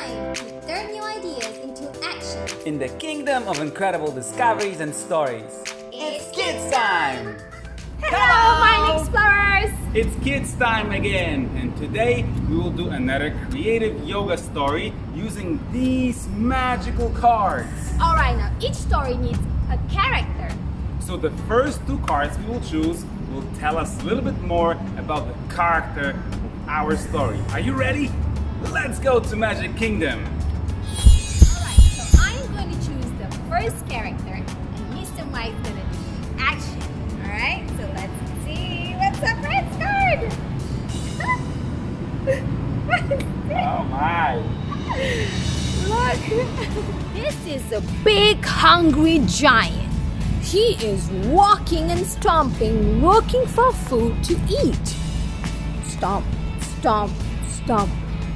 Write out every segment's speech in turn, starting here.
time to turn new ideas into action. In the kingdom of incredible discoveries and stories. It's kids time! Hello, Mind Explorers! It's kids time again, and today we will do another creative yoga story using these magical cards. Alright, now each story needs a character. So the first two cards we will choose will tell us a little bit more about the character of our story. Are you ready? Let's go to Magic Kingdom. Alright, so I'm going to choose the first character and Mr. Mike's going to do the action. Alright, so let's see what's the first card. What is this? Oh my! Look! This is a big hungry giant. He is walking and stomping, looking for food to eat. Stomp, stomp, stomp.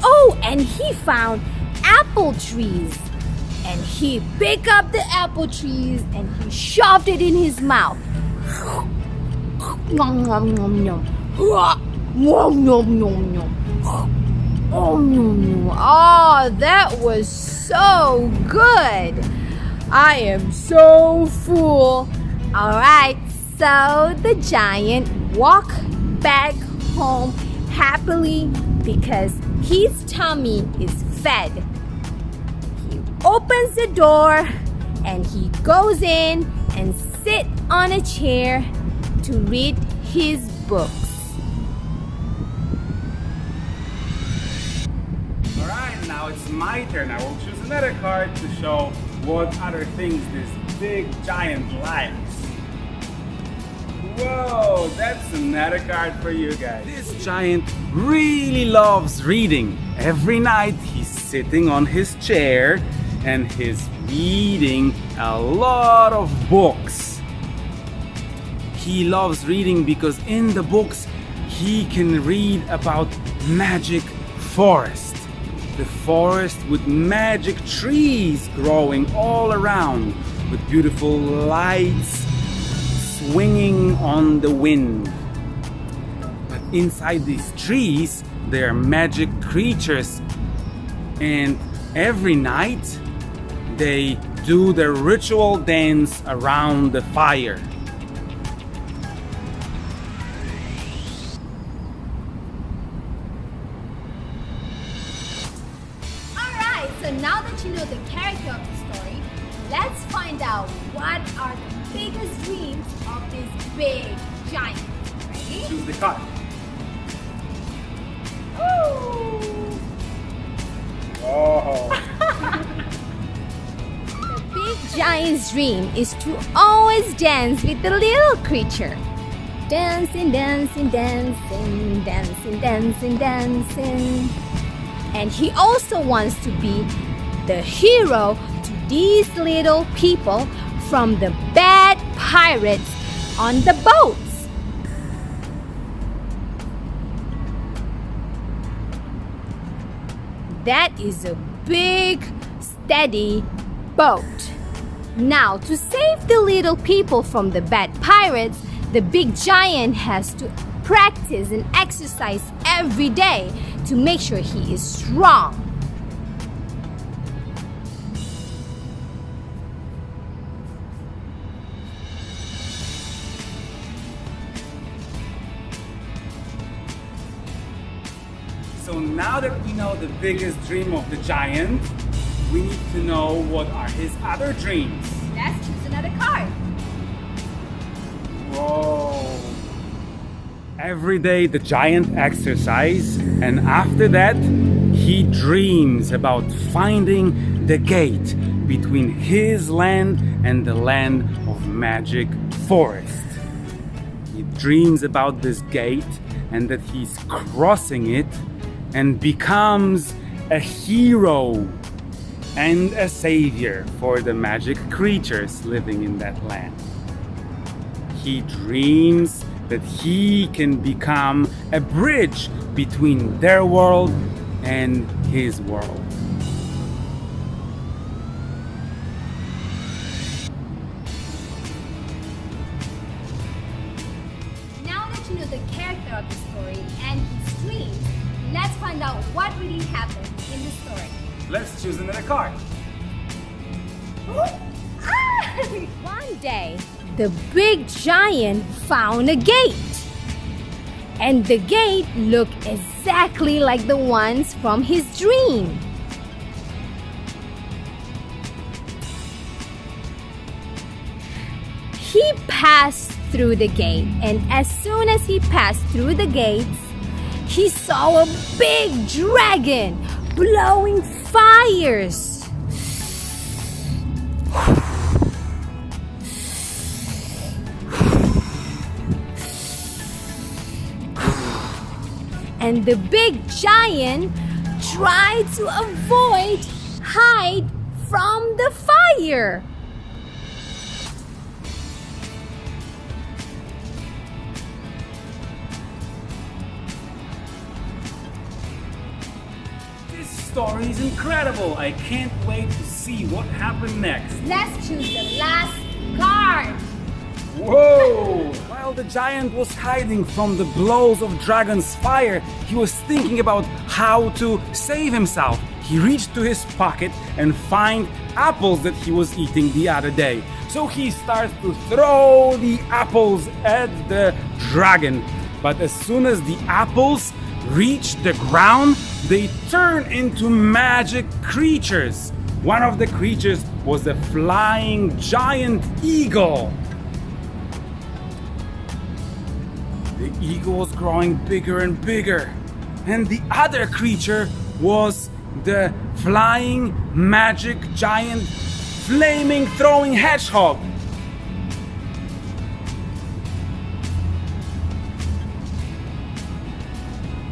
Oh, and he found apple trees. And he picked up the apple trees and he shoved it in his mouth. Nom, nom, nom, nom. Nom, nom, nom, nom. Oh, nom, nom. Oh, that was so good. I am so full. Alright, so the giant walked back home happily because his tummy is fed. He opens the door and he goes in and sits on a chair to read his books. Alright, now it's my turn. I will choose another card to show what other things this big giant likes. Whoa, that's another card for you guys. This giant really loves reading. Every night he's sitting on his chair and he's reading a lot of books. He loves reading because in the books he can read about magic forest. The forest with magic trees growing all around, with beautiful lights swinging on the wind. But inside these trees, there are magic creatures, and every night they do their ritual dance around the fire. So now that you know the character of the story, let's find out what are the biggest dreams of this big giant. Ready? Choose the card. Ooh! Oh. The big giant's dream is to always dance with the little creature. Dancing, dancing, dancing, dancing, dancing, dancing. And he also wants to be the hero to these little people from the bad pirates on the boats. That is a big, steady boat. Now, to save the little people from the bad pirates, the big giant has to practice and exercise every day to make sure he is strong. So now that we know the biggest dream of the giant, we need to know what are his other dreams. Let's choose another card. Whoa. Every day the giant exercises, and after that he dreams about finding the gate between his land and the land of magic forest. He dreams about this gate and that he's crossing it and becomes a hero and a savior for the magic creatures living in that land. He dreams that he can become a bridge between their world and his world. Now that you know the character of the story and his dreams, let's find out what really happened in the story. Let's choose another card. One day, the big giant found a gate. And the gate looked exactly like the ones from his dream. He passed through the gate, and as soon as he passed through the gates, he saw a big dragon blowing fires. And the big giant tried to hide from the fire. This story is incredible. I can't wait to see what happened next. Let's choose the last card. Whoa! While the giant was hiding from the blows of dragon's fire, he was thinking about how to save himself. He reached to his pocket and find apples that he was eating the other day. So he starts to throw the apples at the dragon. But as soon as the apples reach the ground, they turn into magic creatures. One of the creatures was a flying giant eagle. The eagle was growing bigger and bigger, and the other creature was the flying magic giant flaming throwing hedgehog.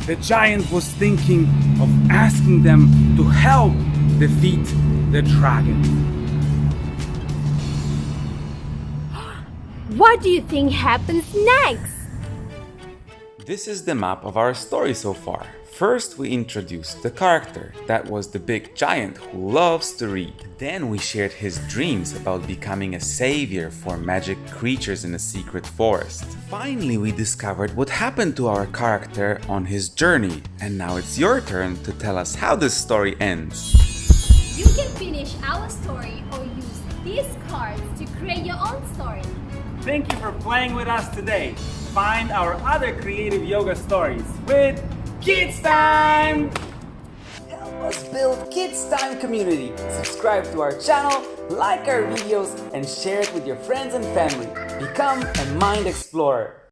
The giant was thinking of asking them to help defeat the dragon. What do you think happens next? This is the map of our story so far. First, we introduced the character, that was the big giant who loves to read. Then we shared his dreams about becoming a savior for magic creatures in a secret forest. Finally, we discovered what happened to our character on his journey. And now it's your turn to tell us how this story ends. You can finish our story or use these cards to create your own story. Thank you for playing with us today. Find our other creative yoga stories with Kids Time! Help us build Kids Time community. Subscribe to our channel, like our videos, and share it with your friends and family. Become a mind explorer.